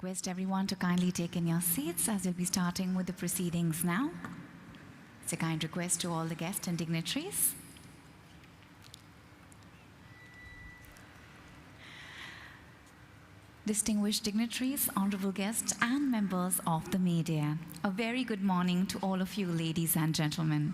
request everyone to kindly take in your seats as we'll be starting with the proceedings now. It's a kind request to all the guests and dignitaries. Distinguished dignitaries, honorable guests, and members of the media, a very good morning to all of you, ladies and gentlemen.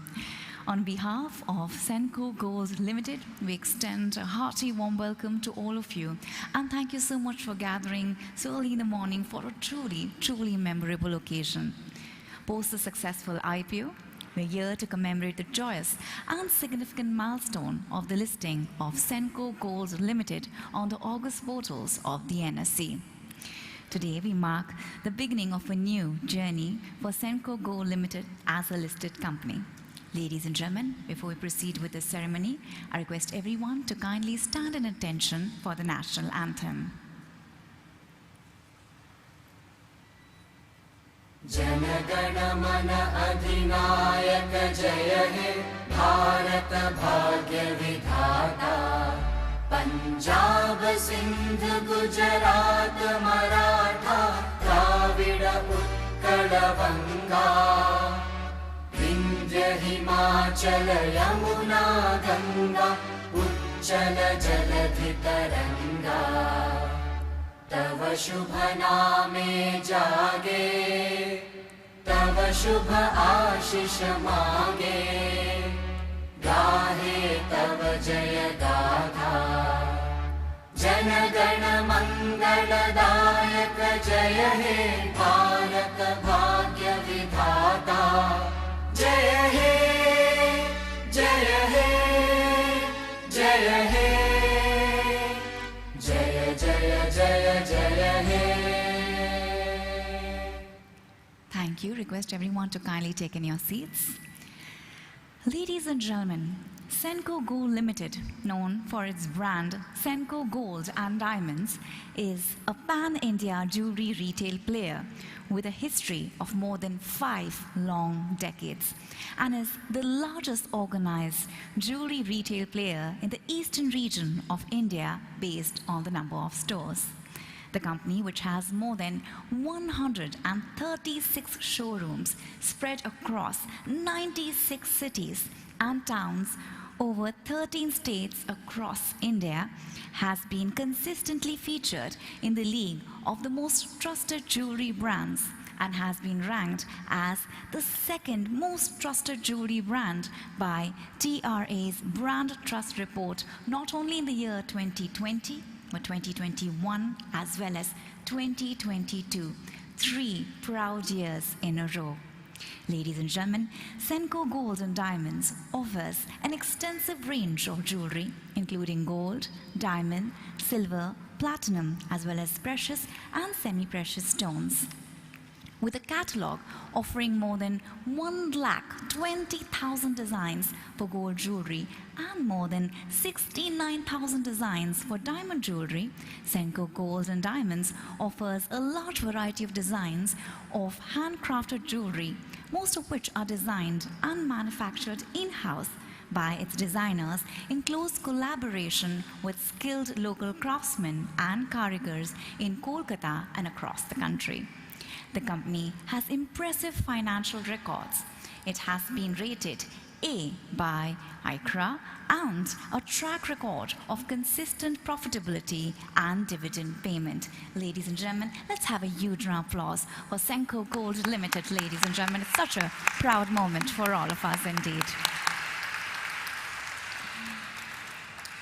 On behalf of Senco Gold Limited, we extend a hearty warm welcome to all of you, and thank you so much for gathering so early in the morning for a truly memorable occasion. Post the successful IPO, we're here to commemorate the joyous and significant milestone of the listing of Senco Gold Limited on the August portals of the NSE. Today, we mark the beginning of a new journey for Senco Gold Limited as a listed company. Ladies and gentlemen, before we proceed with the ceremony, I request everyone to kindly stand in attention for the national anthem. Jana Gana Mana Adhinayak Jaya He Bharat Bhagya Vidhata Punjab Sindh Gujarat Maratha Dravida Utkala Vanga Vindhya Himachal Yamuna Ganga Uchala Jaladhi Taranga तव शुभ नामे जागे तव शुभ आशीष मागे गाहे तव जय गाथा जन गण मंगलदायक जय हे भारत भाग्य विधाता जय हे जय हे जय हे जय जय जय जय हे. Thank you. Request everyone to kindly take in your seats. Ladies and gentlemen, Senco Gold Limited, known for its brand Senco Gold and Diamonds, is a pan-India jewelry retail player with a history of more than 5 long decades and is the largest organized jewelry retail player in the eastern region of India based on the number of stores. The company, which has more than 136 showrooms spread across 96 cities and towns over 13 states across India, has been consistently featured in the league of the most trusted jewelry brands and has been ranked as the second most trusted jewelry brand by TRA's Brand Trust Report, not only in the year 2020, but 2021 as well as 2022, 3 proud years in a row. Ladies and gentlemen, Senco Gold and Diamonds offers an extensive range of jewelry, including gold, diamond, silver, platinum, as well as precious and semi-precious stones. With a catalog offering more than 120,000 designs for gold jewelry and more than 69,000 designs for diamond jewelry, Senco Gold and Diamonds offers a large variety of designs of handcrafted jewelry, most of which are designed and manufactured in-house by its designers in close collaboration with skilled local craftsmen and karigars in Kolkata and across the country. The company has impressive financial records. It has been rated A by ICRA and a track record of consistent profitability and dividend payment. Ladies and gentlemen, let's have a huge round of applause for Senco Gold Limited, ladies and gentlemen. It's such a proud moment for all of us indeed.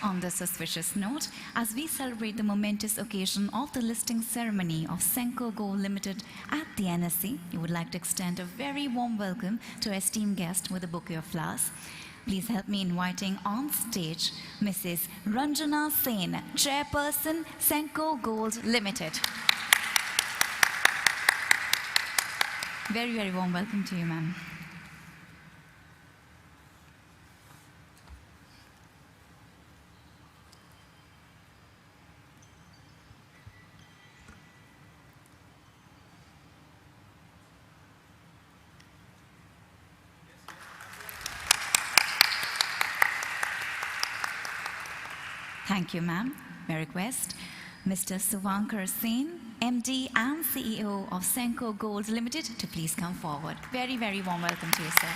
On this auspicious note, as we celebrate the momentous occasion of the listing ceremony of Senco Gold Limited at the NSE, we would like to extend a very warm welcome to our esteemed guest with a bouquet of flowers. Please help me inviting on stage Mrs. Ranjana Sen, Chairperson, Senco Gold Limited. Very warm welcome to you, ma'am. Thank you, ma'am. May I request Mr. Suvankar Sen, MD and CEO of Senco Gold Limited, to please come forward. Very, very warm welcome to you, sir.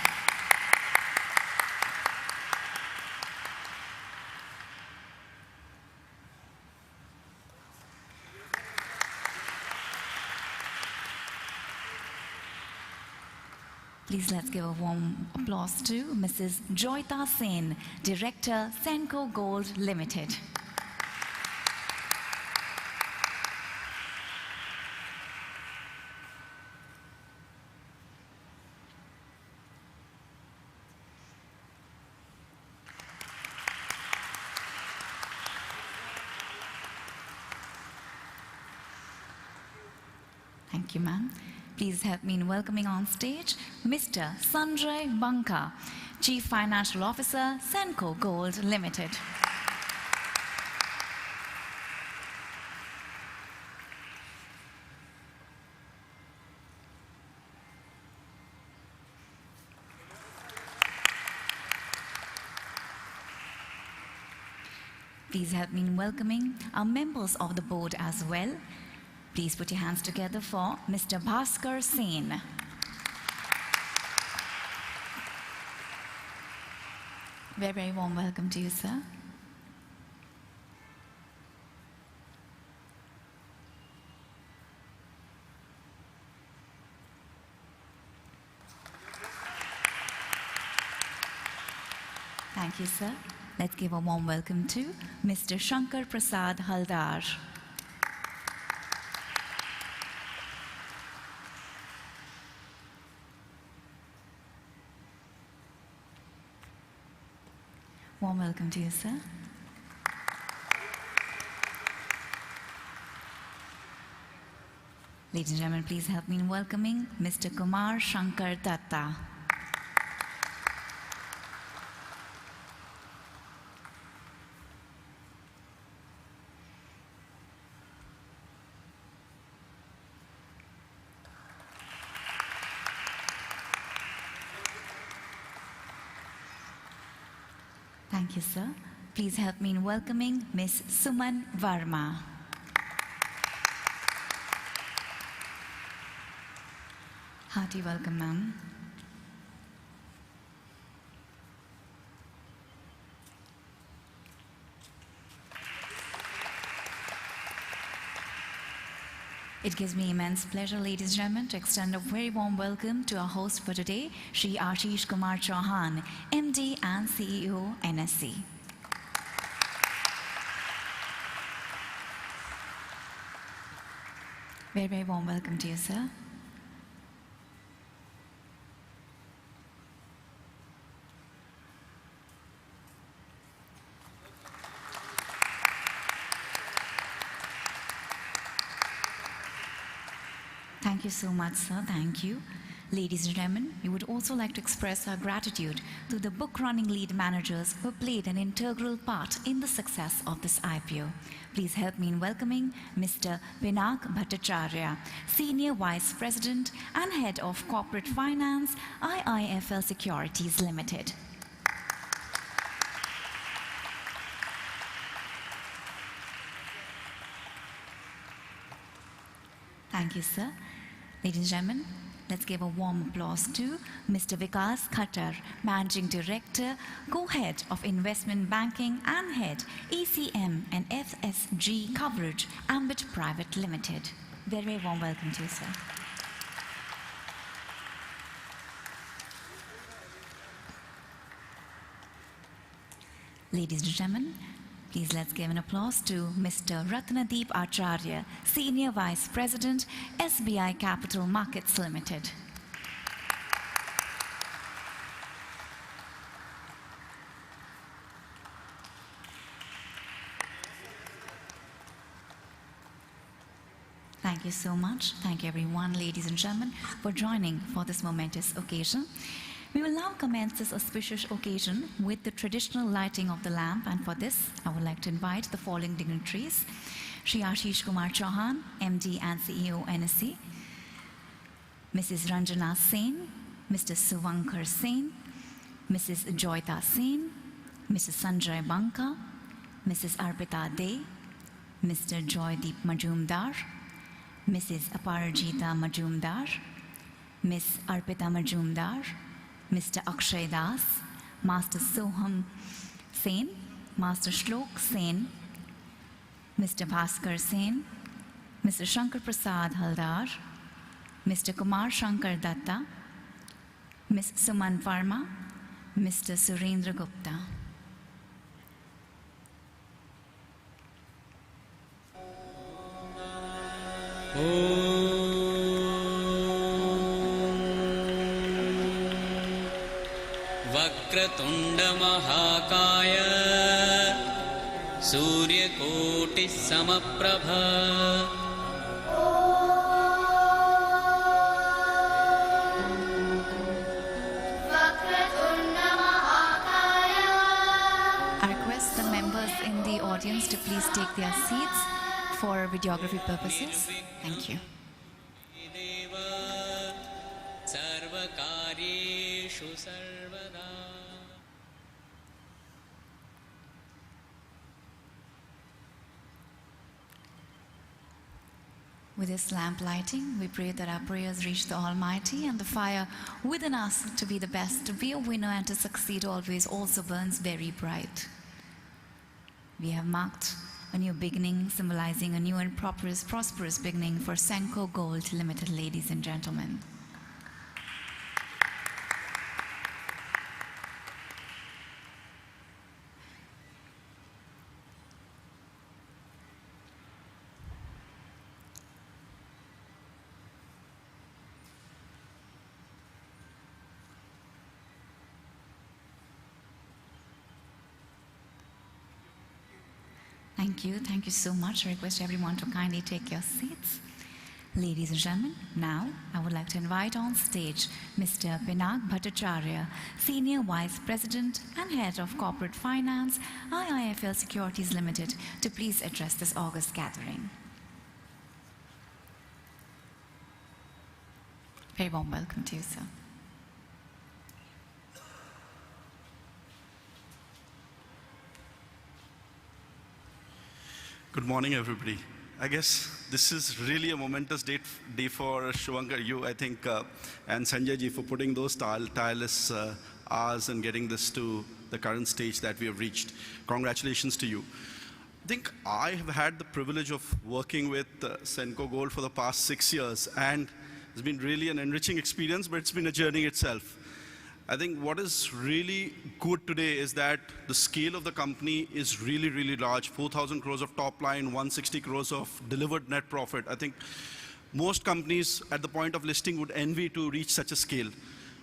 Please let's give a warm applause to Mrs. Joyita Sen, Director, Senco Gold Limited. Thank you, ma'am. Please help me in welcoming on stage Mr. Sanjay Banka, Chief Financial Officer, Senco Gold Limited. Please help me in welcoming our members of the board as well. Please put your hands together for Mr. Bhaskar Sen. Very, very warm welcome to you, sir. Thank you, sir. Let's give a warm welcome to Mr. Shankar Prasad Haldar. Warm welcome to you, sir. Ladies and gentlemen, please help me in welcoming Mr. Kumar Shankar Datta. Thank you, sir. Please help me in welcoming Ms. Suman Varma. Hearty welcome, ma'am. It gives me immense pleasure, ladies and gentlemen, to extend a very warm welcome to our host for today, Shri Ashish Kumar Chauhan, MD and CEO, NSE. Very, very warm welcome to you, sir. Thank you so much, sir. Thank you. Ladies and gentlemen, we would also like to express our gratitude to the book-running lead managers who played an integral part in the success of this IPO. Please help me in welcoming Mr. Pinak Bhattacharya, Senior Vice President and Head of Corporate Finance, IIFL Securities Limited. Thank you, sir. Ladies and gentlemen, let's give a warm applause to Mr. Vikas Khattar, Managing Director, Co-Head of Investment Banking and Head, ECM and FSG Coverage, Ambit Private Limited. Very, very warm welcome to you, sir. Ladies and gentlemen, please let's give an applause to Mr. Ratnadeep Acharya, Senior Vice President, SBI Capital Markets Limited. Thank you so much. Thank you everyone, ladies and gentlemen, for joining for this momentous occasion. We will now commence this auspicious occasion with the traditional lighting of the lamp, and for this, I would like to invite the following dignitaries: Shri Ashish Kumar Chauhan, MD and CEO, NSE, Mrs. Ranjana Sen, Mr. Suvankar Sen, Mrs. Joyita Sen, Mrs. Sanjay Banka, Mrs. Arpita De, Mr. Joydeep Majumdar, Mrs. Aparajita Majumdar, Miss Arpita Majumdar, Mr. Akshay Das, Master Soham Sen, Master Shlok Sen, Mr. Bhaskar Sen, Mr. Shankar Prasad Haldar, Mr. Kumar Shankar Datta, Ms. Suman Verma, Mr. Surendra Gupta. वक्रतुण्ड महाकाय सूर्यकोटिः समप्रभ I request the members in the audience to please take their seats for videography purposes. Thank you. देव सर्वकार्येषु सर्वदा. With this lamp lighting, we pray that our prayers reach the Almighty and the fire within us to be the best, to be a winner and to succeed always also burns very bright. We have marked a new beginning, symbolizing a new and prosperous beginning for Senco Gold Limited, ladies and gentlemen. Thank you so much. I request everyone to kindly take your seats. Ladies and gentlemen, now I would like to invite on stage Mr. Pinag Bhattacharya, Senior Vice President and Head of Corporate Finance, IIFL Securities Limited, to please address this august gathering. Very warm welcome to you, sir. Good morning, everybody. I guess this is really a momentous day for Shivankar, you, I think, and Sanjay ji for putting those tireless hours and getting this to the current stage that we have reached. Congratulations to you. I think I have had the privilege of working with Senco Gold for the past 6 years, and it's been really an enriching experience, but it's been a journey itself. I think what is really good today is that the scale of the company is really, really large. 4,000 crores of top line, 160 crores of delivered net profit. I think most companies at the point of listing would envy to reach such a scale.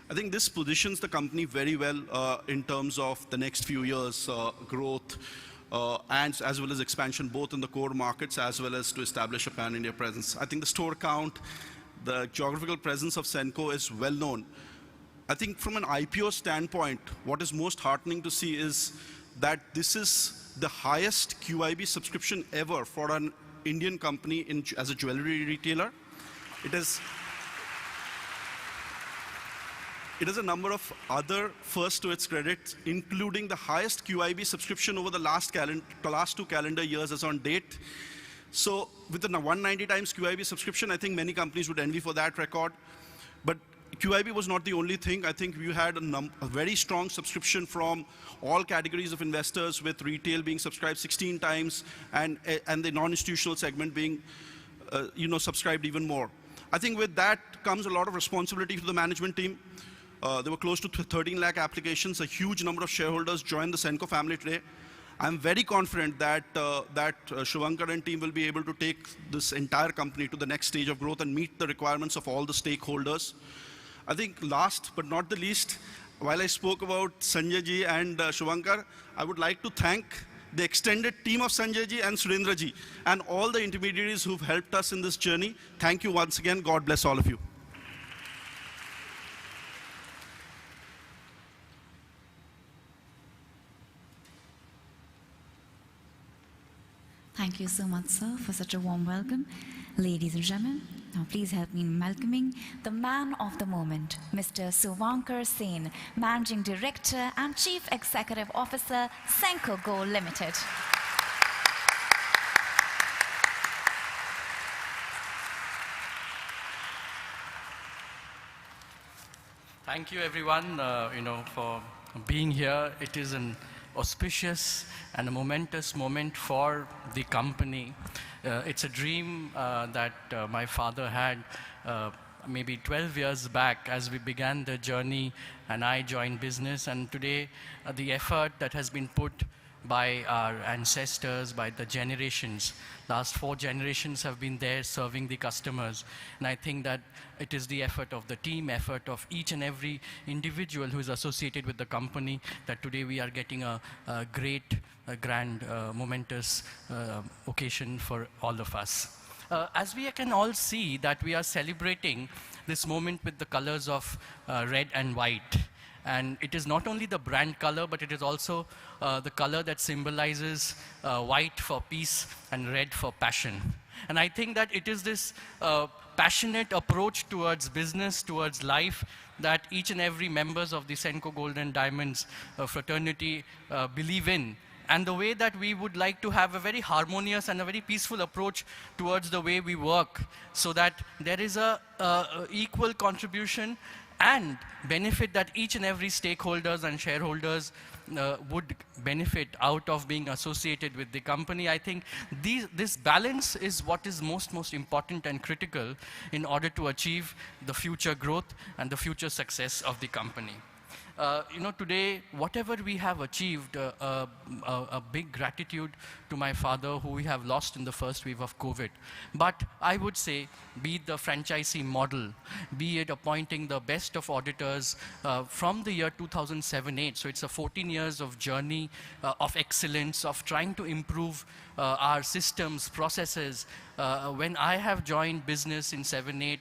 I think this positions the company very well in terms of the next few years growth and as well as expansion both in the core markets as well as to establish a pan-India presence. I think the store count, the geographical presence of Senco is well known. I think from an IPO standpoint, what is most heartening to see is that this is the highest QIB subscription ever for an Indian company as a jewelry retailer. It is a number of other first to its credit, including the highest QIB subscription over the last 2 calendar years as on date. So with the 190 times QIB subscription, I think many companies would envy for that record. But QIB was not the only thing. I think we had a very strong subscription from all categories of investors, with retail being subscribed 16 times and the non-institutional segment being subscribed even more. I think with that comes a lot of responsibility to the management team. There were close to 13 lakh applications. A huge number of shareholders joined the Senco family today. I'm very confident that Shivankar and team will be able to take this entire company to the next stage of growth and meet the requirements of all the stakeholders. I think last but not the least, while I spoke about Sanjay ji and Shivankar, I would like to thank the extended team of Sanjay ji and Surendra ji and all the intermediaries who've helped us in this journey. Thank you once again. God bless all of you. Thank you so much, sir, for such a warm welcome. Ladies and gentlemen, now please help me in welcoming the man of the moment, Mr. Shivankar Sen, Managing Director and Chief Executive Officer, Senco Gold Limited. Thank you. Thank you, everyone, for being here. It is an auspicious and a momentous moment for the company. It's a dream that my father had maybe 12 years back as we began the journey and I joined business. And today, the effort that has been put by our ancestors, by the generations. Last 4 generations have been there serving the customers. And I think that it is the effort of the team, effort of each and every individual who is associated with the company that today we are getting a great, grand, momentous occasion for all of us. As we can all see that we are celebrating this moment with the colors of red and white. And it is not only the brand color, but it is also the color that symbolizes white for peace and red for passion. And I think that it is this passionate approach towards business, towards life, that each and every members of the Senco Gold and Diamonds fraternity believe in. And the way that we would like to have a very harmonious and a very peaceful approach towards the way we work, so that there is a equal contribution and benefit that each and every stakeholders and shareholders would benefit out of being associated with the company. I think this balance is what is most important and critical in order to achieve the future growth and the future success of the company. Today, whatever we have achieved, a big gratitude to my father, who we have lost in the first wave of COVID. But I would say, be it the franchisee model, be it appointing the best of auditors from the year 2007-8. So it's a 14 years of journey of excellence, of trying to improve our systems, processes. When I have joined business in 7-8,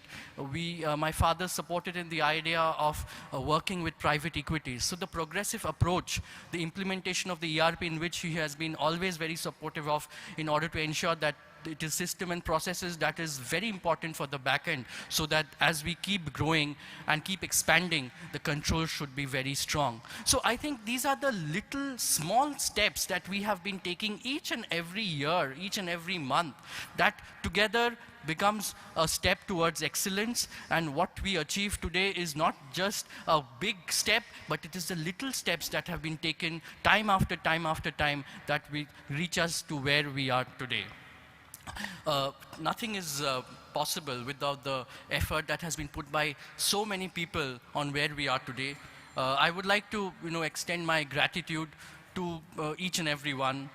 my father supported in the idea of working with private equities. So the progressive approach, the implementation of the ERP, in which he has been always very supportive of, in order to ensure that it is system and processes that is very important for the back end, so that as we keep growing and keep expanding, the control should be very strong. So I think these are the little small steps that we have been taking each and every year, each and every month, that together becomes a step towards excellence. And what we achieve today is not just a big step, but it is the little steps that have been taken time after time after time that we reach us to where we are today. Nothing is possible without the effort that has been put by so many people on where we are today. I would like to extend my gratitude to each and every one.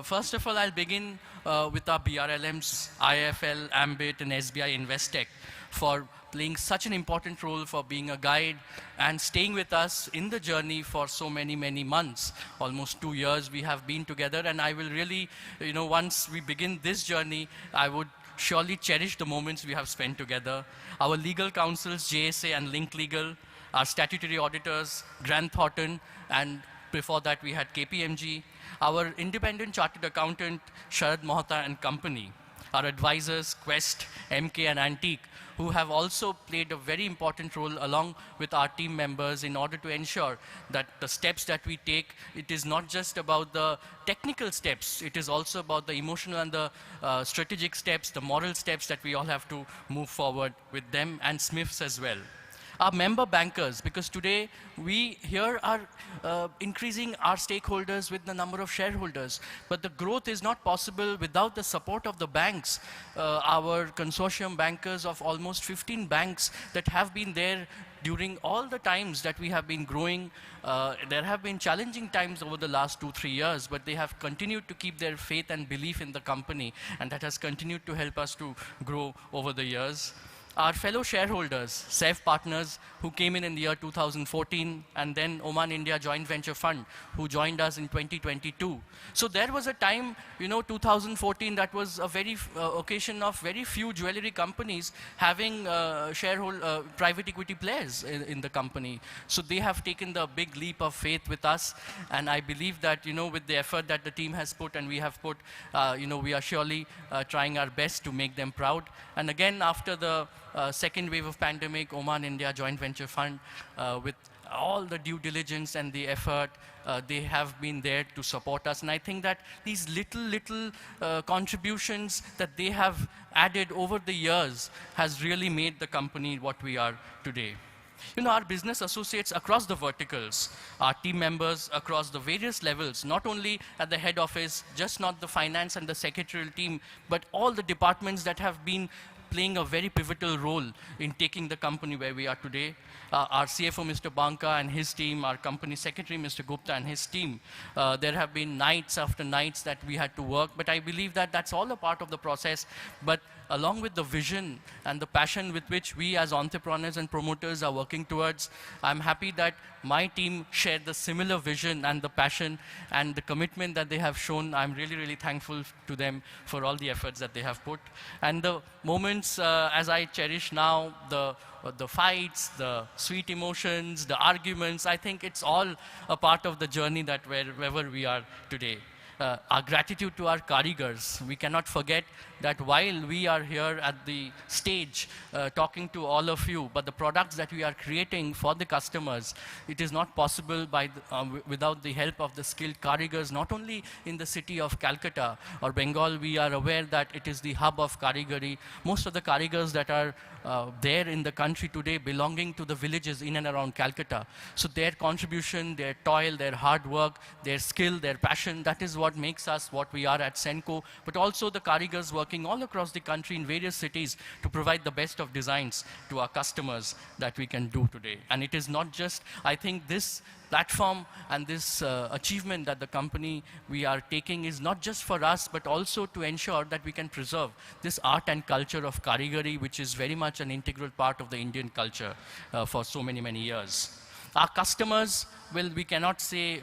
First of all, I'll begin with our BRLMs, IFL, Ambit, and SBI Investec for playing such an important role, for being a guide and staying with us in the journey for so many months. Almost 2 years we have been together, and I will really, once we begin this journey, I would surely cherish the moments we have spent together. Our legal counsels, JSA and Link Legal, our statutory auditors, Grant Thornton, and before that we had KPMG, our independent chartered accountant, Sharad Mohta and Company, our advisors, Quest, MK and Antique, who have also played a very important role along with our team members in order to ensure that the steps that we take, it is not just about the technical steps, it is also about the emotional and the strategic steps, the moral steps that we all have to move forward with them, and Smiths as well. Our member bankers, because today we here are increasing our stakeholders with the number of shareholders, but the growth is not possible without the support of the banks. Our consortium bankers of almost 15 banks that have been there during all the times that we have been growing. There have been challenging times over the last 2-3 years, but they have continued to keep their faith and belief in the company, and that has continued to help us to grow over the years. Our fellow shareholders, SAFE partners, who came in the year 2014, and then Oman India Joint Venture Fund, who joined us in 2022. So there was a time, 2014, that was a very occasion of very few jewelry companies having private equity players in the company. So they have taken the big leap of faith with us, and I believe that, with the effort that the team has put and we have put, we are surely trying our best to make them proud. And again, after the second wave of pandemic, Oman India Joint Venture Fund, with all the due diligence and the effort, they have been there to support us. And I think that these little contributions that they have added over the years has really made the company what we are today. Our business associates across the verticals, our team members across the various levels, not only at the head office, just not the finance and the secretarial team, but all the departments that have been playing a very pivotal role in taking the company where we are today. Our CFO, Mr. Banka, and his team, our company secretary, Mr. Gupta, and his team. There have been nights after nights that we had to work, but I believe that that's all a part of the process. But along with the vision and the passion with which we as entrepreneurs and promoters are working towards, I'm happy that my team shared the similar vision and the passion and the commitment that they have shown. I'm really, really thankful to them for all the efforts that they have put. And the moments as I cherish now, the fights, the sweet emotions, the arguments, I think it's all a part of the journey that wherever we are today. Our gratitude to our karigars. We cannot forget that while we are here at the stage talking to all of you, but the products that we are creating for the customers, it is not possible without the help of the skilled karigars, not only in the city of Calcutta or Bengal. We are aware that it is the hub of karigari. Most of the karigars that are there in the country today belonging to the villages in and around Calcutta. So their contribution, their toil, their hard work, their skill, their passion, that is what makes us what we are at Senco, but also the karigars working all across the country in various cities to provide the best of designs to our customers that we can do today. And it is not just, I think this platform and this achievement that the company we are taking is not just for us, but also to ensure that we can preserve this art and culture of karigari, which is very much an integral part of the Indian culture for so many, many years. Our customers, well, we cannot say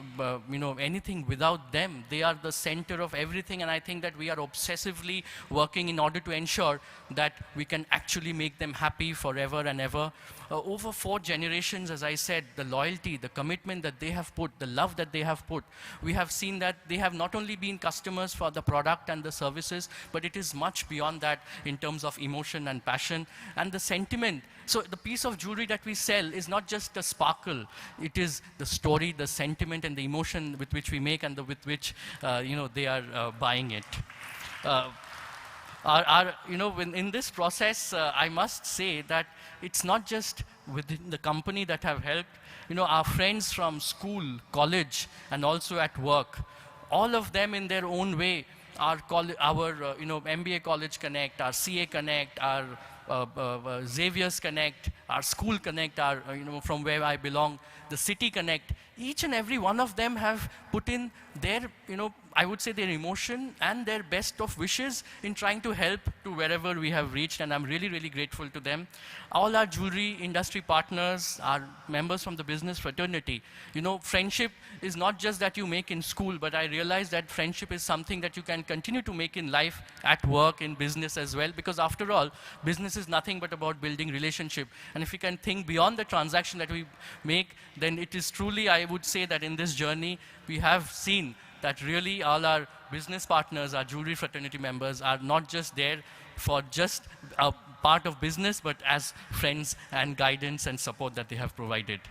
anything without them. They are the center of everything, and I think that we are obsessively working in order to ensure that we can actually make them happy forever and ever. Over 4 generations, as I said, the loyalty, the commitment that they have put, the love that they have put, we have seen that they have not only been customers for the product and the services, but it is much beyond that in terms of emotion and passion and the sentiment. So the piece of jewelry that we sell is not just a sparkle. It is the story, the sentiment, and the emotion with which we make and with which they are buying it. In this process, I must say that it's not just within the company that have helped. Our friends from school, college, and also at work, all of them in their own way, our MBA College Connect, our CA Connect, our Xavier's Connect, our School Connect, our from where I belong, the City Connect, each and every one of them have put in their, I would say their emotion and their best of wishes in trying to help to wherever we have reached, and I'm really, really grateful to them. All our jewelry industry partners, our members from the business fraternity, friendship is not just that you make in school, but I realize that friendship is something that you can continue to make in life, at work, in business as well, because after all, business is nothing but about building relationship. And if we can think beyond the transaction that we make, then it is truly, I would say that in this journey, we have seen that really all our business partners, our jewelry fraternity members are not just there for just a part of business, but as friends and guidance and support that they have provided.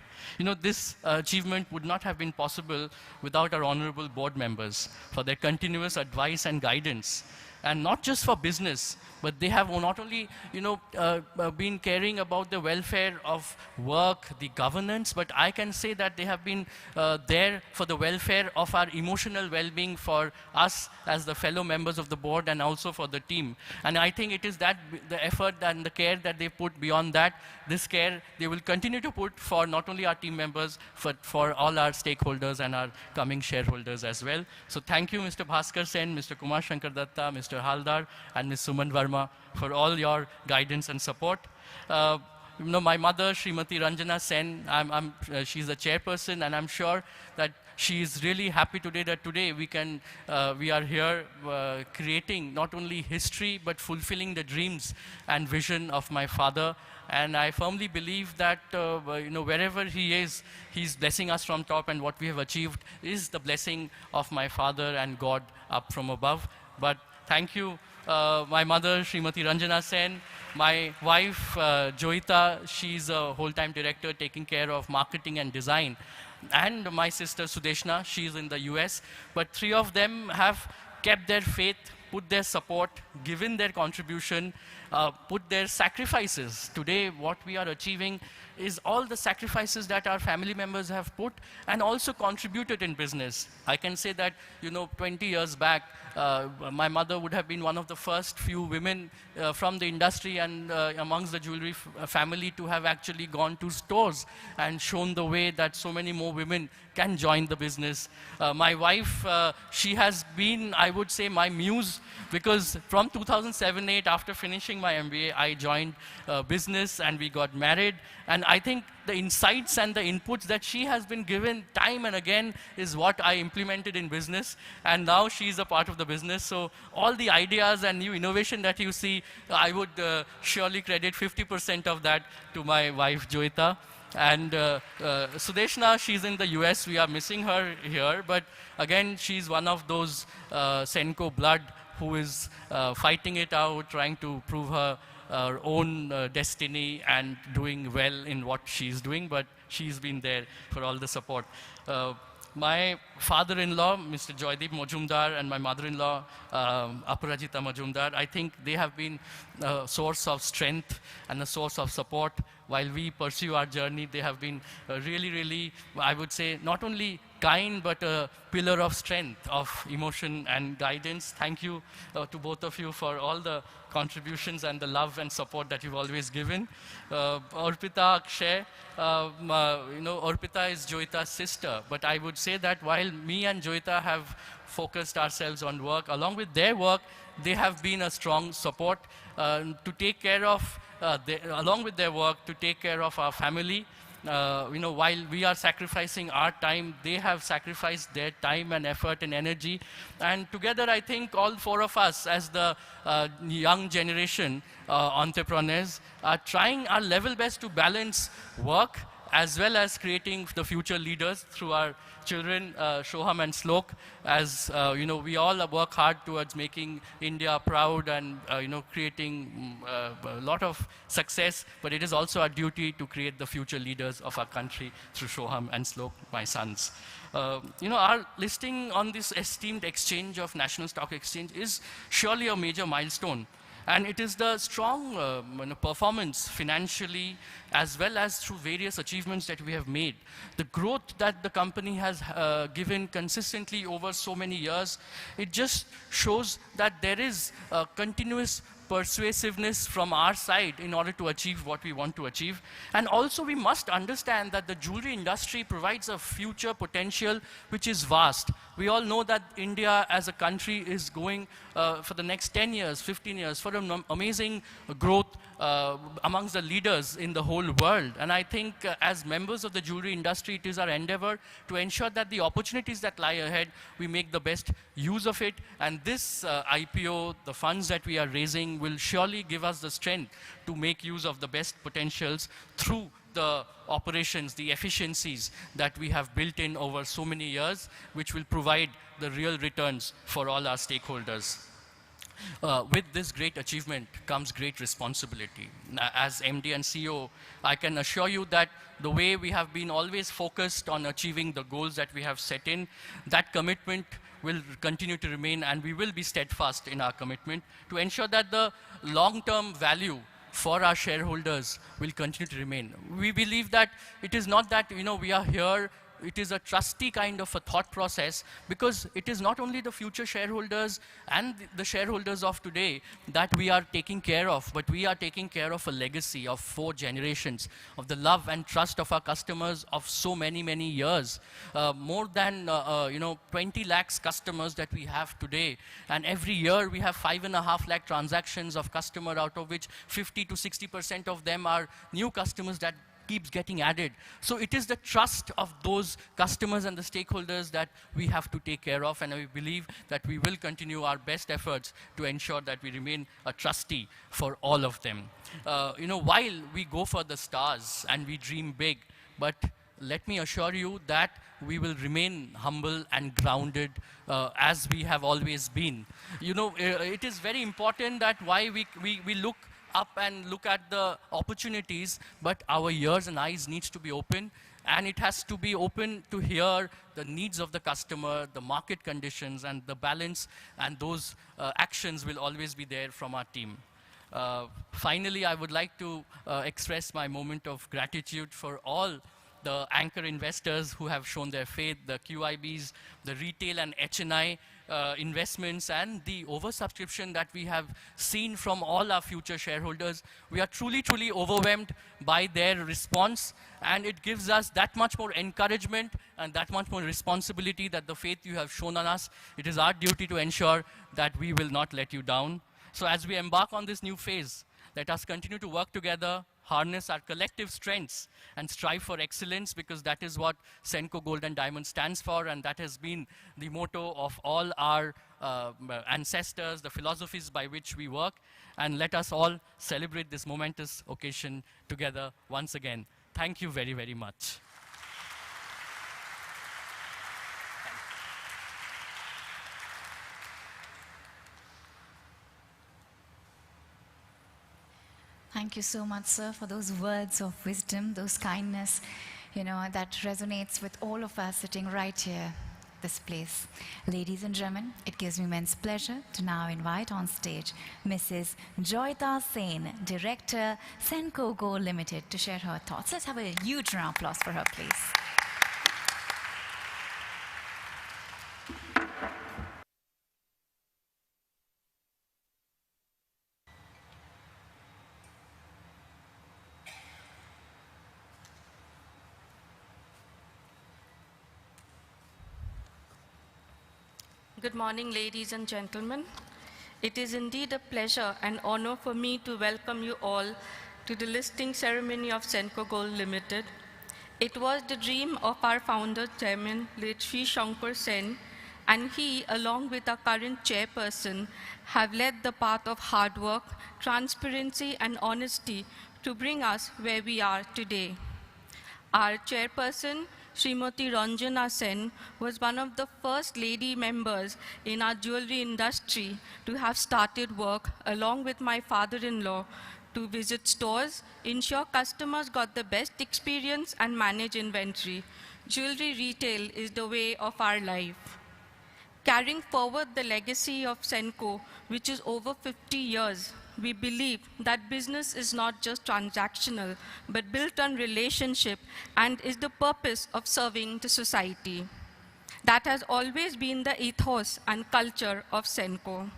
This achievement would not have been possible without our honorable board members for their continuous advice and guidance. And not just for business, but they have not only, been caring about the welfare of work, the governance, but I can say that they have been there for the welfare of our emotional well-being for us as the fellow members of the board and also for the team. And I think it is that the effort and the care that they put beyond that, this care they will continue to put for not only our team members, but for all our stakeholders and our coming shareholders as well. So thank you, Mr. Bhaskar Sen, Mr. Kumar Shankar Datta, Mr. Haldar, and Ms. Suman Verma for all your guidance and support. My mother, Srimati Ranjana Sen, she's the chairperson, and I'm sure that she is really happy today that today we are here creating not only history, but fulfilling the dreams and vision of my father. And I firmly believe that wherever he is, he's blessing us from top, and what we have achieved is the blessing of my father and God up from above. But thank you, my mother, Srimati Ranjana Sen, my wife, Joita, she's a whole-time director taking care of marketing and design, and my sister, Sudeshna, she's in the US. But 3 of them have kept their faith put their support, given their contribution, put their sacrifices. Today, what we are achieving is all the sacrifices that our family members have put and also contributed in business. I can say that, 20 years back, my mother would have been one of the first few women from the industry and amongst the jewelry family to have actually gone to stores and shown the way that so many more women can join the business. My wife, she has been, I would say, my muse, because from 2007-8, after finishing my MBA, I joined business and we got married. And I think the insights and the inputs that she has been given time and again is what I implemented in business. And now she's a part of the business. So all the ideas and new innovation that you see, I would surely credit 50% of that to my wife, Joita. And Sudeshna, she's in the US. We are missing her here. But again, she's one of those Senco blood who is fighting it out, trying to prove her own destiny and doing well in what she's doing. But she's been there for all the support. My father-in-law, Mr. Joydeep Majumdar, and my mother-in-law, Aparajita Majumdar, I think they have been a source of strength and a source of support. While we pursue our journey, they have been really, really, I would say, not only kind, but a pillar of strength, of emotion and guidance. Thank you to both of you for all the contributions and the love and support that you've always given. Arpita, Akshay, Arpita is Joita's sister, but I would say that while me and Joita have focused ourselves on work, along with their work, they have been a strong support to take care of, along with their work, to take care of our family. While we are sacrificing our time, they have sacrificed their time and effort and energy. And together, I think all four of us, as the young generation entrepreneurs, are trying our level best to balance work as well as creating the future leaders through our children, Shoham and Slok. As we all work hard towards making India proud and creating a lot of success, but it is also our duty to create the future leaders of our country through Shoham and Slok, my sons. Our listing on this esteemed exchange of National Stock Exchange is surely a major milestone. And it is the strong performance financially, as well as through various achievements that we have made. The growth that the company has given consistently over so many years, it just shows that there is a continuous persuasiveness from our side in order to achieve what we want to achieve. And also we must understand that the jewelry industry provides a future potential which is vast. We all know that India as a country is going for the next 10 years, 15 years, for an amazing growth amongst the leaders in the whole world. And I think as members of the jewelry industry, it is our endeavor to ensure that the opportunities that lie ahead, we make the best use of it. And this IPO, the funds that we are raising, will surely give us the strength to make use of the best potentials through the operations, the efficiencies that we have built in over so many years, which will provide the real returns for all our stakeholders. With this great achievement comes great responsibility. As MD and CEO, I can assure you that the way we have been always focused on achieving the goals that we have set in, that commitment will continue to remain, and we will be steadfast in our commitment to ensure that the long-term value for our shareholders will continue to remain. We believe that it is not that we are here, it is a trusty kind of a thought process, because it is not only the future shareholders and the shareholders of today that we are taking care of, but we are taking care of a legacy of 4 generations of the love and trust of our customers of so many, many years. More than 20 lakhs customers that we have today, and every year we have 5.5 lakh transactions of customer, out of which 50 to 60% of them are new customers that keeps getting added. So it is the trust of those customers and the stakeholders that we have to take care of, and I believe that we will continue our best efforts to ensure that we remain a trustee for all of them. While we go for the stars and we dream big, but let me assure you that we will remain humble and grounded as we have always been. It is very important that why we look up and look at the opportunities, but our ears and eyes needs to be open, and it has to be open to hear the needs of the customer, the market conditions, and the balance, and those actions will always be there from our team. Finally, I would like to express my moment of gratitude for all the anchor investors who have shown their faith, the QIBs, the retail and HNI investments, and the oversubscription that we have seen from all our future shareholders. We are truly, truly overwhelmed by their response, and it gives us that much more encouragement and that much more responsibility that the faith you have shown on us. It is our duty to ensure that we will not let you down. So as we embark on this new phase, let us continue to work together, harness our collective strengths, and strive for excellence, because that is what Senco Gold and Diamond stands for, and that has been the motto of all our ancestors, the philosophies by which we work. And let us all celebrate this momentous occasion together once again. Thank you very, very much. Thank you so much, sir, for those words of wisdom, those kindness, that resonates with all of us sitting right here, this place. Ladies and gentlemen, it gives me immense pleasure to now invite on stage Mrs. Joyita Sen, Director, Senco Gold Limited, to share her thoughts. Let's have a huge round of applause for her, please. Good morning, ladies and gentlemen. It is indeed a pleasure and honor for me to welcome you all to the listing ceremony of Senco Gold Limited. It was the dream of our founder chairman, late Sri Shankar Sen, and he, along with our current chairperson, have led the path of hard work, transparency, and honesty to bring us where we are today. Our chairperson, Srimati Ranjana Sen, was one of the first lady members in our jewelry industry to have started work along with my father-in-law to visit stores, ensure customers got the best experience, and manage inventory. Jewelry retail is the way of our life. Carrying forward the legacy of Senco, which is over 50 years, we believe that business is not just transactional, but built on relationship and is the purpose of serving the society. That has always been the ethos and culture of Senco.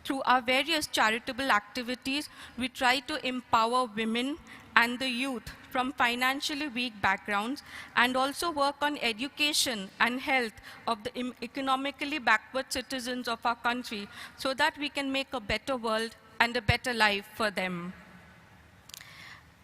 Through our various charitable activities, we try to empower women and the youth from financially weak backgrounds, and also work on education and health of the economically backward citizens of our country, so that we can make a better world and a better life for them.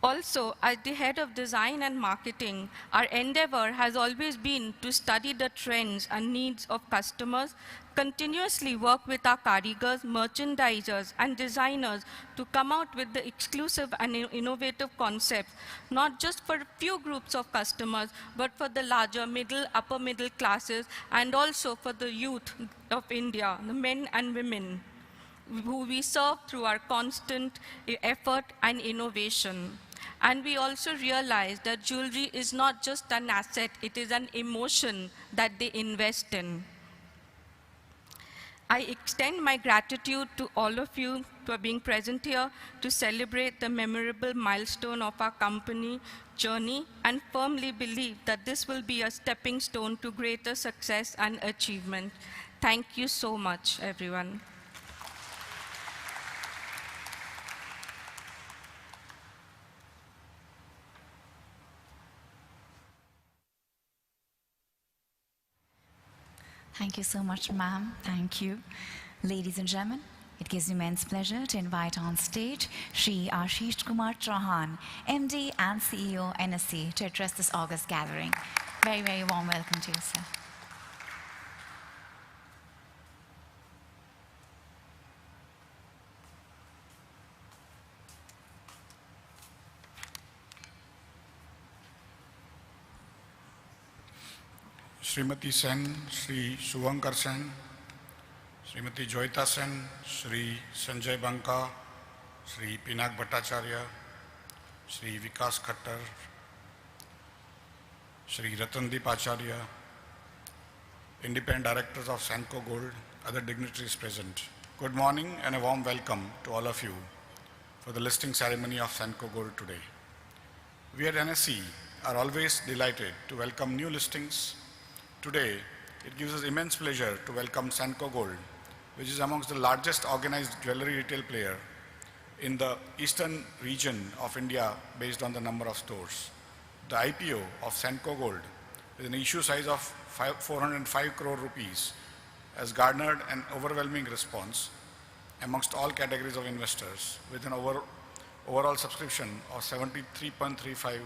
Also, as the head of design and marketing, our endeavor has always been to study the trends and needs of customers, continuously work with our karigars, merchandisers, and designers to come out with the exclusive and innovative concepts, not just for a few groups of customers, but for the larger middle, upper middle classes, and also for the youth of India, the men and women, who we serve through our constant effort and innovation. And we also realize that jewelry is not just an asset, it is an emotion that they invest in. I extend my gratitude to all of you for being present here to celebrate the memorable milestone of our company journey, and firmly believe that this will be a stepping stone to greater success and achievement. Thank you so much, everyone. Thank you so much, ma'am. Thank you. Ladies and gentlemen, it gives me immense pleasure to invite on stage Shri Ashish Kumar Chauhan, MD and CEO, NSE, to address this August gathering. Very, very warm welcome to you, sir. Srimati Sen, Sri Suvankar Sen, Srimati Joyita Sen, Sri Sanjay Banka, Sri Pinak Bhattacharya, Sri Vikas Khattar, Shri Ratandeep Acharya, Independent Directors of Senco Gold, other dignitaries present. Good morning and a warm welcome to all of you for the listing ceremony of Senco Gold today. We at NSE are always delighted to welcome new listings. Today, it gives us immense pleasure to welcome Senco Gold, which is amongst the largest organized jewelry retail player in the eastern region of India based on the number of stores. The IPO of Senco Gold with an issue size of 405 crore rupees has garnered an overwhelming response amongst all categories of investors with an overall subscription of 73.35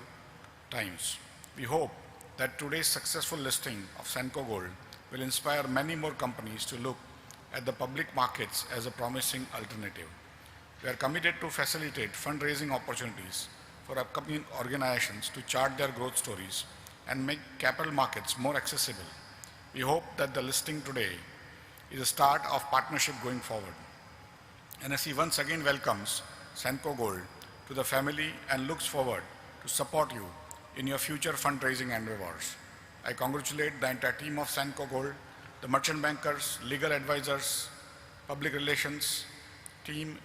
times. We hope that today's successful listing of Senco Gold will inspire many more companies to look at the public markets as a promising alternative. We are committed to facilitate fundraising opportunities for upcoming organizations to chart their growth stories and make capital markets more accessible. We hope that the listing today is a start of partnership going forward. NSE once again welcomes Senco Gold to the family and looks forward to support you in your future fundraising endeavors. I congratulate the entire team of Senco Gold, the merchant bankers, legal advisors, public relations team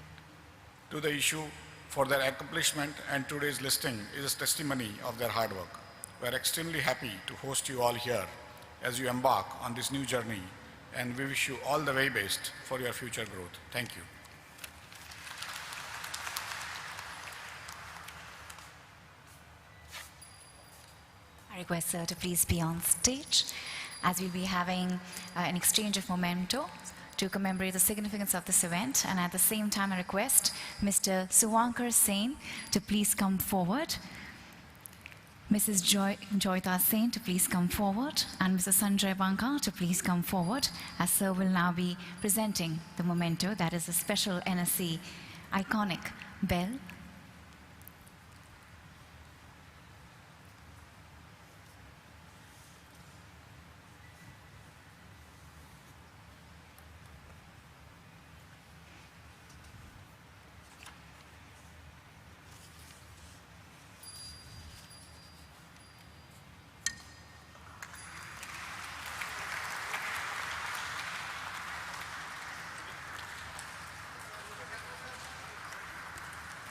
to the issue for their accomplishment, and today's listing is a testimony of their hard work. We are extremely happy to host you all here as you embark on this new journey, and we wish you all the very best for your future growth. Thank you. I request sir to please be on stage as we'll be having an exchange of memento to commemorate the significance of this event, and at the same time I request Mr. Suvankar Sen to please come forward, Mrs. Joyita Sen to please come forward, and Mr. Sanjay Banka to please come forward, as sir will now be presenting the memento, that is a special NSE iconic bell.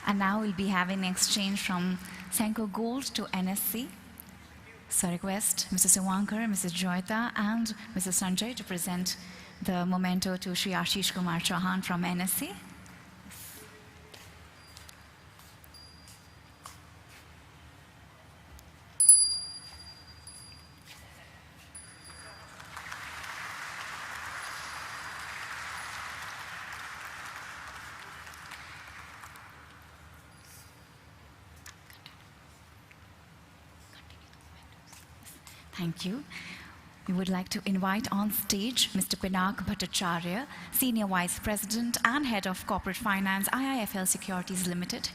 And now we'll be having an exchange from Senco Gold to NSE. So I request Mr. Suvankar, Mrs. Joyita, and Mr. Sanjay to present the memento to Sri Ashish Kumar Chauhan from NSE. Thank you. We would like to invite on stage Mr. Pinak Bhattacharya, Senior Vice President and Head of Corporate Finance, IIFL Securities Limited.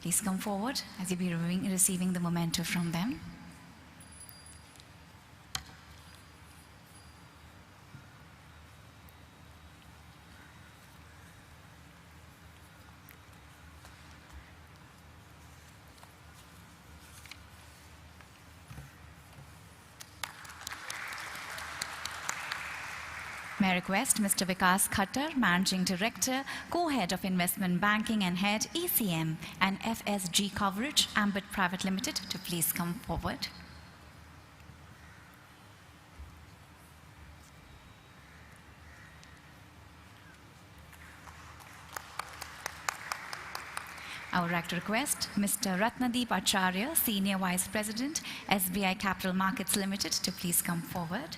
Please come forward as you'll be receiving the memento from them. May I request Mr. Vikas Khattar, Managing Director, Co-Head of Investment Banking and Head, ECM and FSG Coverage, Ambit Private Limited, to please come forward. I would like to request Mr. Ratnadeep Acharya, Senior Vice President, SBI Capital Markets Limited, to please come forward.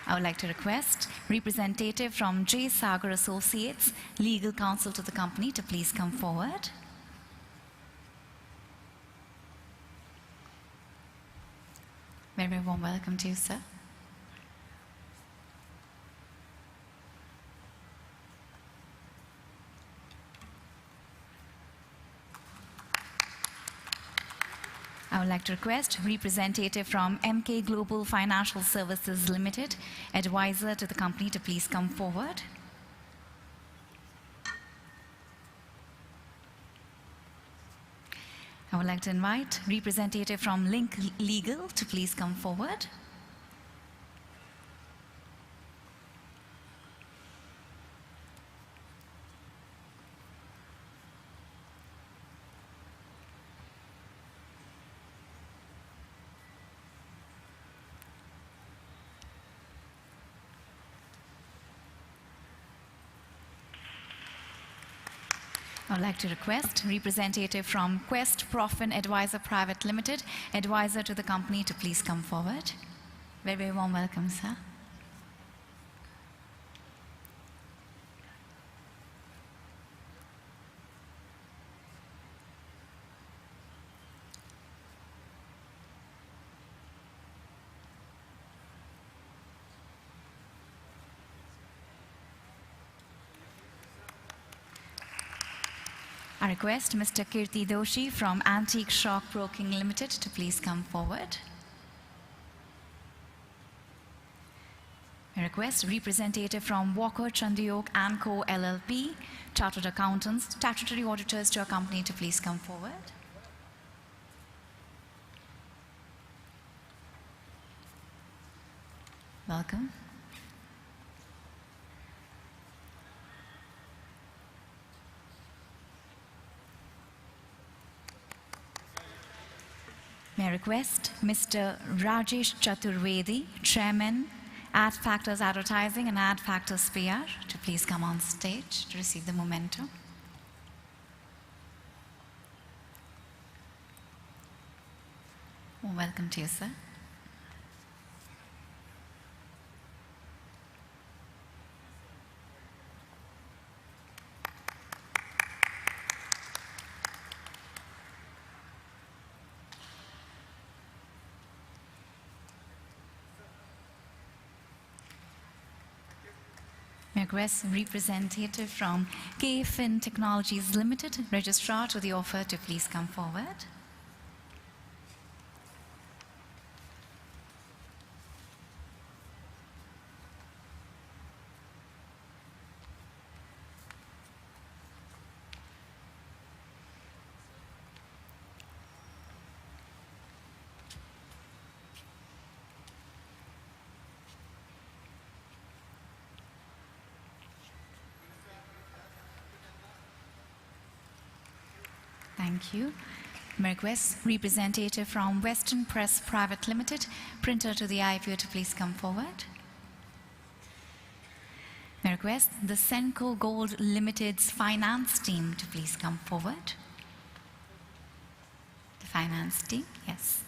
I would like to request representative from J. Sagar Associates, legal counsel to the company, to please come forward. Very warm welcome to you, sir. I would like to request representative from MK Global Financial Services Limited, advisor to the company, to please come forward. I would like to invite representative from Link Legal to please come forward. I would like to request representative from Quest Profin Advisor Private Limited, advisor to the company, to please come forward. Very, very warm welcome, sir. I request Mr. Kirti Doshi from Antique Stock Broking Limited to please come forward. I request representative from Walker Chandiok & Co. LLP, Chartered Accountants, Statutory Auditors to our company, to please come forward. Welcome. May I request Mr. Rajesh Chaturvedi, Chairman, Ad Factors Advertising and Ad Factors PR, to please come on stage to receive the memento. Well, welcome to you, sir. May I request representative from KFin Technologies Limited, registrar to the offer, to please come forward. Thank you. May I request representative from Western Press Private Limited, printer to the IPO, to please come forward. May I request the Senco Gold Limited's finance team to please come forward. The finance team, yes.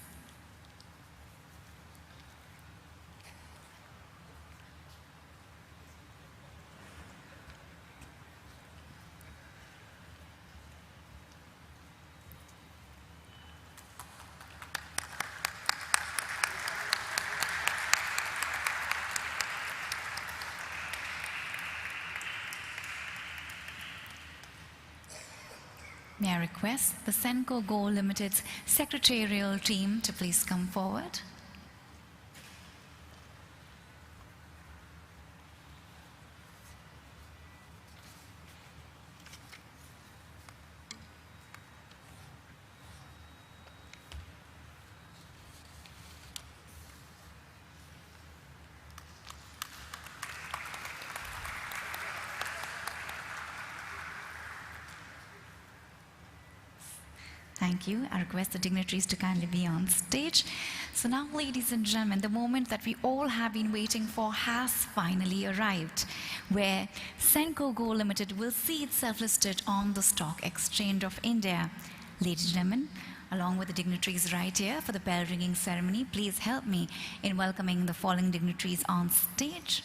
May I request the Senco Gold Limited's secretarial team to please come forward. Thank you. I request the dignitaries to kindly be on stage. So now, ladies and gentlemen, the moment that we all have been waiting for has finally arrived, where Senco Gold Limited will see itself listed on the Stock Exchange of India. Ladies and gentlemen, along with the dignitaries right here for the bell ringing ceremony, please help me in welcoming the following dignitaries on stage.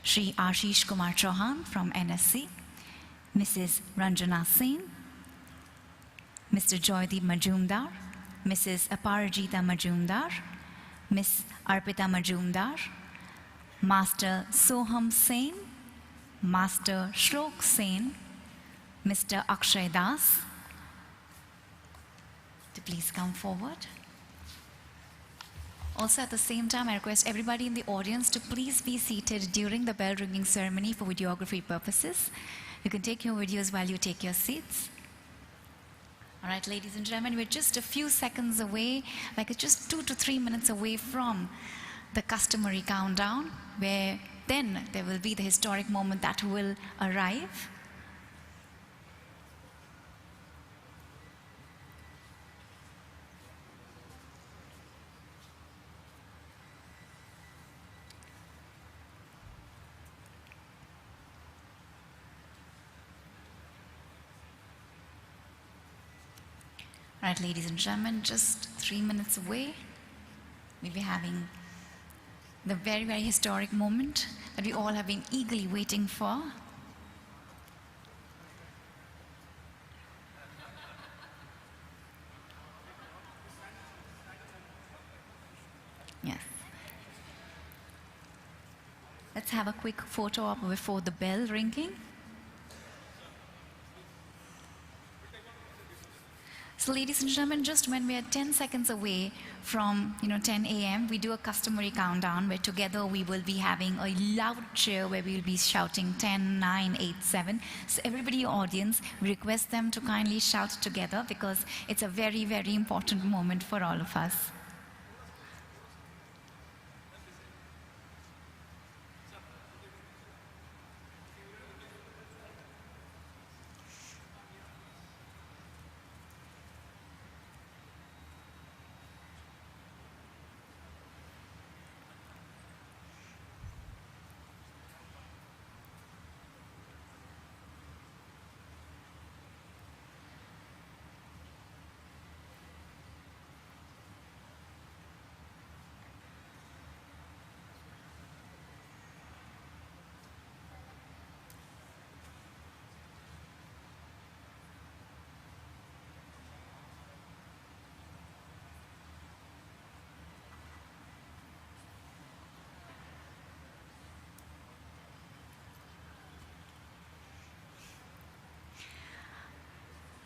Shri Ashish Kumar Chauhan from NSC, Mrs. Ranjana Sen, Mr. Joydeep Majumdar, Mrs. Aparajita Majumdar, Ms. Arpita Majumdar, Master Soham Sen, Master Shlok Sen, Mr. Akshay Das, to please come forward. Also, at the same time, I request everybody in the audience to please be seated during the bell ringing ceremony for videography purposes. You can take your videos while you take your seats. All right, ladies and gentlemen, we're just a few seconds away, like it's just 2 to 3 minutes away from the customary countdown, where then there will be the historic moment that will arrive. All right, ladies and gentlemen, just 3 minutes away, we'll be having the very, very historic moment that we all have been eagerly waiting for. Yes. Let's have a quick photo op before the bell ringing. So ladies and gentlemen, just when we are 10 seconds away from 10 a.m., we do a customary countdown where together we will be having a loud cheer where we will be shouting 10, 9, 8, 7. So everybody in the audience, we request them to kindly shout together because it's a very, very important moment for all of us.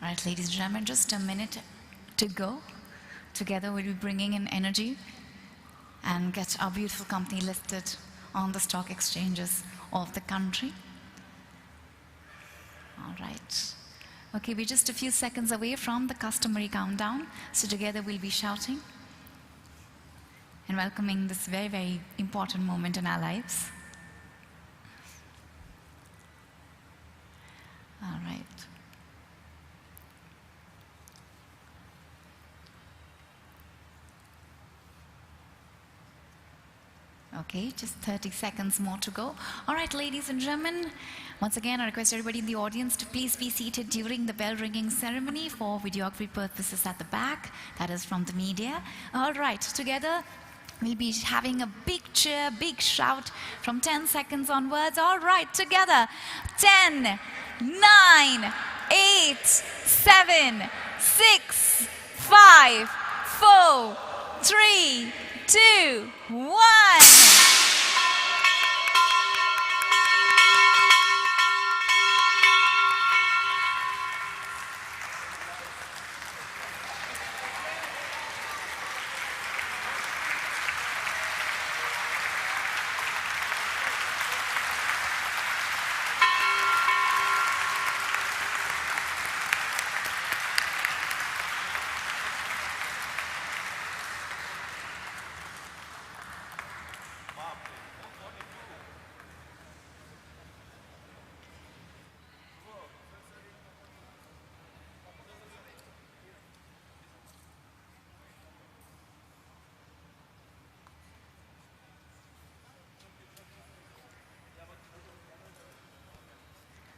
All right, ladies and gentlemen, just a minute to go. Together we'll be bringing in energy and get our beautiful company listed on the stock exchanges of the country. All right. Okay, we're just a few seconds away from the customary countdown. So together we'll be shouting and welcoming this very, very important moment in our lives. All right. Okay, just 30 seconds more to go. All right, ladies and gentlemen, once again, I request everybody in the audience to please be seated during the bell ringing ceremony for videography purposes at the back. That is from the media. All right, together, we'll be having a big cheer, big shout from 10 seconds onwards. All right, together. 10, 9, 8, 7, 6, 5, 4, 3, 2, 1.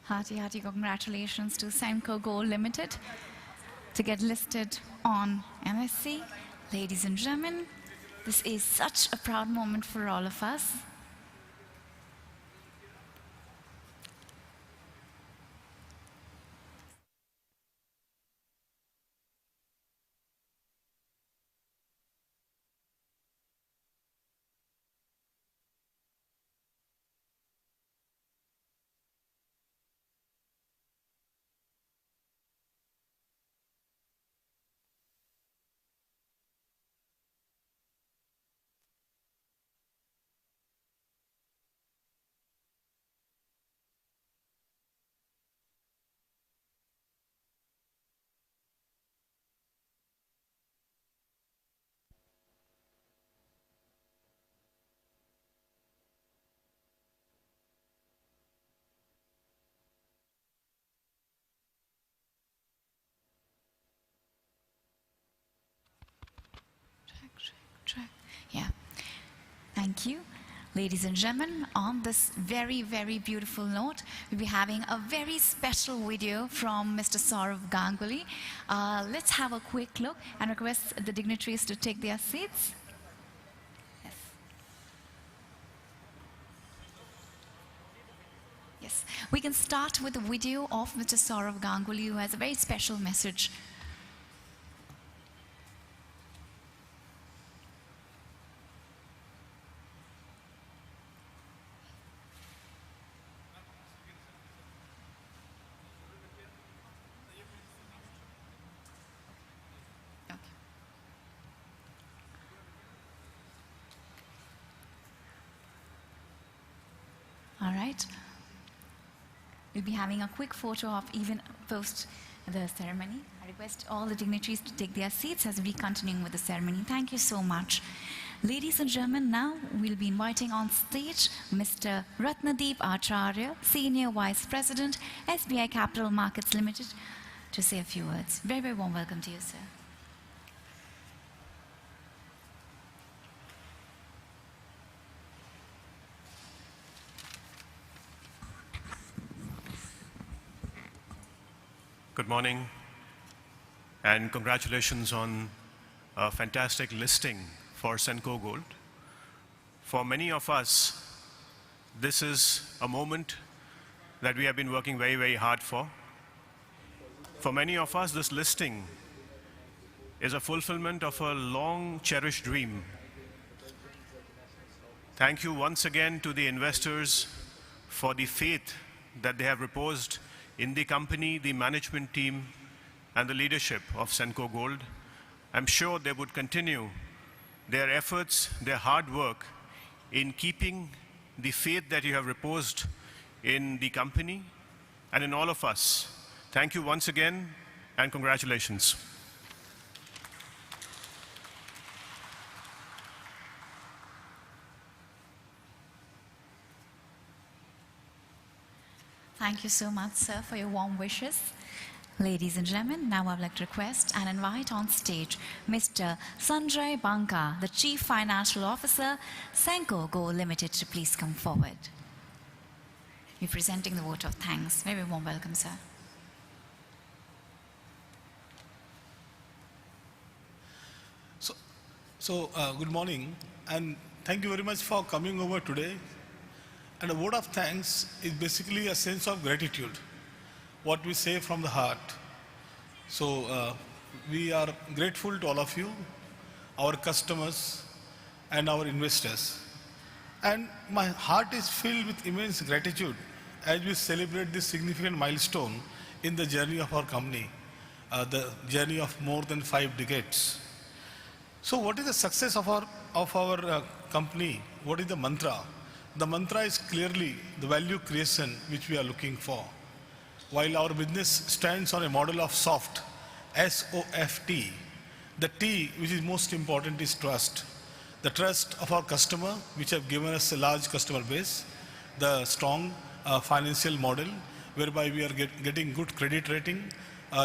Hearty, hearty congratulations to Senco Gold Limited to get listed on NSE. Ladies and gentlemen, this is such a proud moment for all of us. Yeah. Thank you. Ladies and gentlemen, on this very, very beautiful note, we'll be having a very special video from Mr. Saurav Ganguly. Let's have a quick look and request the dignitaries to take their seats. Yes. Yes. We can start with a video of Mr. Saurav Ganguly, who has a very special message. All right. We'll be having a quick photo of even post the ceremony. I request all the dignitaries to take their seats as we continuing with the ceremony. Thank you so much. Ladies and gentlemen, now we'll be inviting on stage Mr. Ratnadeep Acharya, Senior Vice President, SBI Capital Markets Limited, to say a few words. Very, very warm welcome to you, sir. Good morning, and congratulations on a fantastic listing for Senco Gold. For many of us, this is a moment that we have been working very, very hard for. For many of us, this listing is a fulfillment of a long cherished dream. Thank you once again to the investors for the faith that they have reposed in the company, the management team, and the leadership of Senco Gold. I'm sure they would continue their efforts, their hard work in keeping the faith that you have reposed in the company and in all of us. Thank you once again, and congratulations. Thank you so much, sir, for your warm wishes. Ladies and gentlemen, now I would like to request and invite on stage Mr. Sanjay Banka, the Chief Financial Officer, Senco Gold Limited, to please come forward. You're presenting the vote of thanks. Very warm welcome, sir. Good morning, and thank you very much for coming over today. And a vote of thanks is basically a sense of gratitude, what we say from the heart. So we are grateful to all of you, our customers, and our investors. And my heart is filled with immense gratitude as we celebrate this significant milestone in the journey of our company, the journey of more than 5 decades. So what is the success of our company? What is the mantra? The mantra is clearly the value creation which we are looking for. While our business stands on a model of SOFT, S-O-F-T, the T which is most important is trust. The trust of our customer, which have given us a large customer base, the strong financial model, whereby we are getting good credit rating,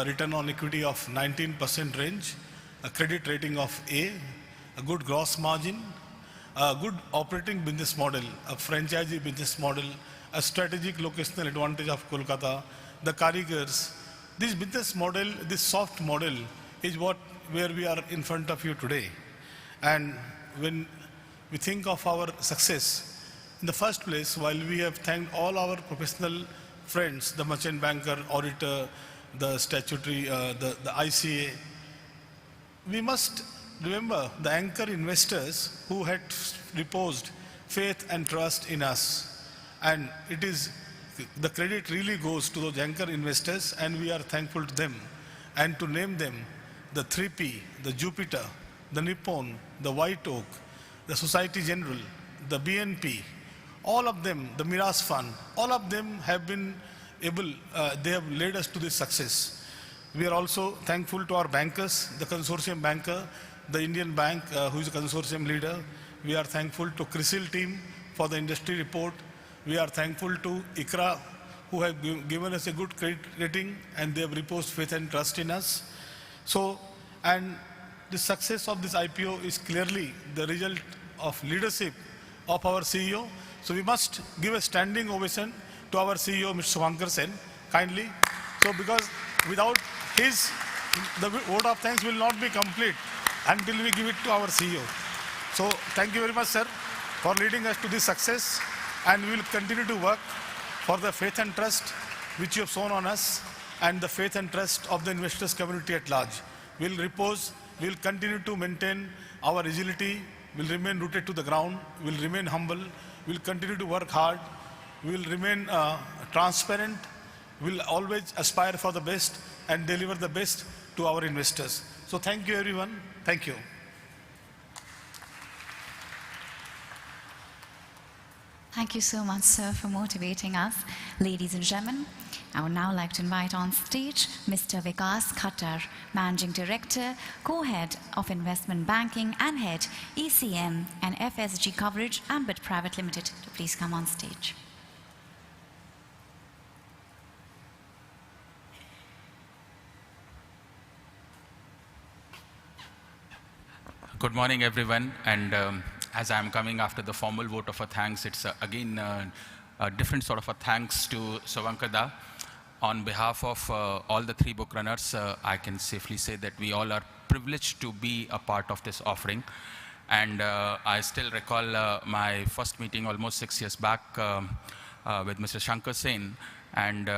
return on equity of 19% range, a credit rating of A, a good gross margin, a good operating business model, a franchisee business model, a strategic locational advantage of Kolkata, the Karigars. This business model, this soft model is where we are in front of you today. And when we think of our success, in the first place, while we have thanked all our professional friends, the merchant banker, auditor, the statutory, the ICA, we must remember the anchor investors who had reposed faith and trust in us. And the credit really goes to those anchor investors, and we are thankful to them. And to name them, the 3P, the Jupiter, the Nippon, the White Oak, the Society General, the BNP, all of them, the Miras Fund, all of them have been able, they have led us to this success. We are also thankful to our bankers, the consortium banker, the Indian Bank, who is a consortium leader. We are thankful to CRISIL team for the industry report. We are thankful to ICRA, who have given us a good credit rating, and they have reposed faith and trust in us. So, and the success of this IPO is clearly the result of leadership of our CEO. So we must give a standing ovation to our CEO, Mr. Suvankar Sen, kindly. So because without his, the vote of thanks will not be complete until we give it to our CEO. So thank you very much, sir, for leading us to this success, and we will continue to work for the faith and trust which you have shown on us and the faith and trust of the investors community at large. We will repose, we will continue to maintain our agility, we will remain rooted to the ground, we will remain humble, we will continue to work hard, we will remain transparent, we will always aspire for the best and deliver the best to our investors. So thank you everyone, thank you. Thank you so much, sir, for motivating us. Ladies and gentlemen, I would now like to invite on stage Mr. Vikas Khattar, Managing Director, Co-Head of Investment Banking and Head, ECM and FSG Coverage, Ambit Private Limited, to please come on stage. Good morning, everyone. And as I'm coming after the formal vote of a thanks, it's again a different sort of a thanks to Suvankar. On behalf of all the three book runners, I can safely say that we all are privileged to be a part of this offering. And I still recall my first meeting almost 6 years back with Mr. Shankar Sen. And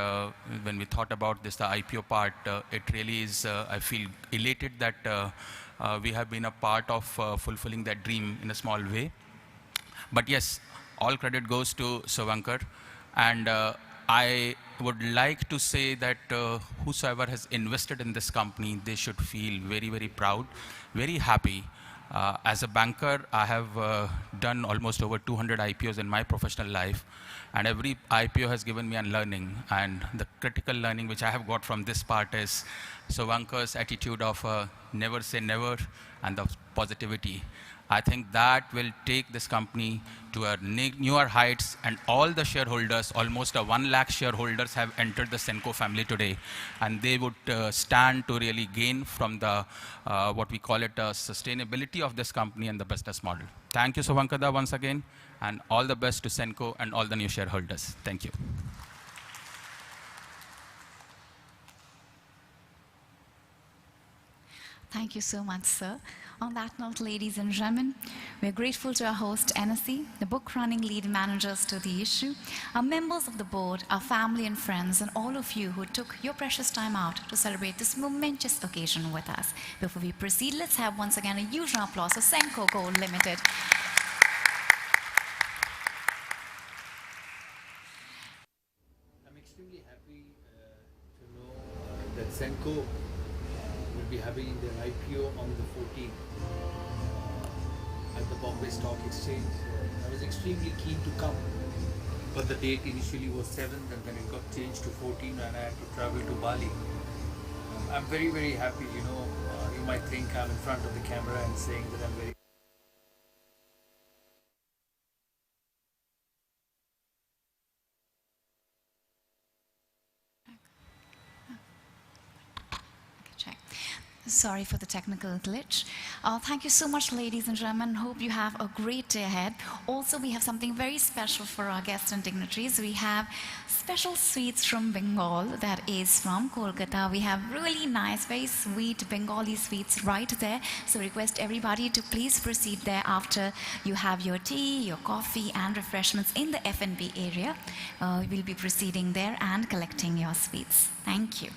when we thought about this, the IPO part, it really is, I feel elated that we have been a part of fulfilling that dream in a small way. But yes, all credit goes to Suvankar. And I would like to say that whosoever has invested in this company, they should feel very, very proud, very happy. As a banker, I have done almost over 200 IPOs in my professional life. And every IPO has given me a learning. And the critical learning which I have got from this part is Suvankar's attitude of never say never and the positivity. I think that will take this company to a newer heights, and all the shareholders, almost 1 lakh shareholders have entered the Senco family today, and they would stand to really gain from the, what we call it, sustainability of this company and the business model. Thank you, Suvankar, once again, and all the best to Senco and all the new shareholders. Thank you. Thank you so much, sir. On that note, ladies and gentlemen, we're grateful to our host, NSE, the book-running lead managers to the issue, our members of the board, our family and friends, and all of you who took your precious time out to celebrate this momentous occasion with us. Before we proceed, let's have once again a huge applause for Senco Gold Limited. I'm extremely happy to know that Senco will be having their IPO on the 14th at the Bombay Stock Exchange. I was extremely keen to come, but the date initially was 7th and then it got changed to 14th and I had to travel to Bali. I'm very, very happy. You know, you might think I'm in front of the camera and saying that I'm very Sorry for the technical glitch. Thank you so much, ladies and gentlemen. Hope you have a great day ahead. Also, we have something very special for our guests and dignitaries. We have special sweets from Bengal, that is from Kolkata. We have really nice, very sweet Bengali sweets right there. So request everybody to please proceed there after you have your tea, your coffee and refreshments in the F&B area. We'll be proceeding there and collecting your sweets. Thank you.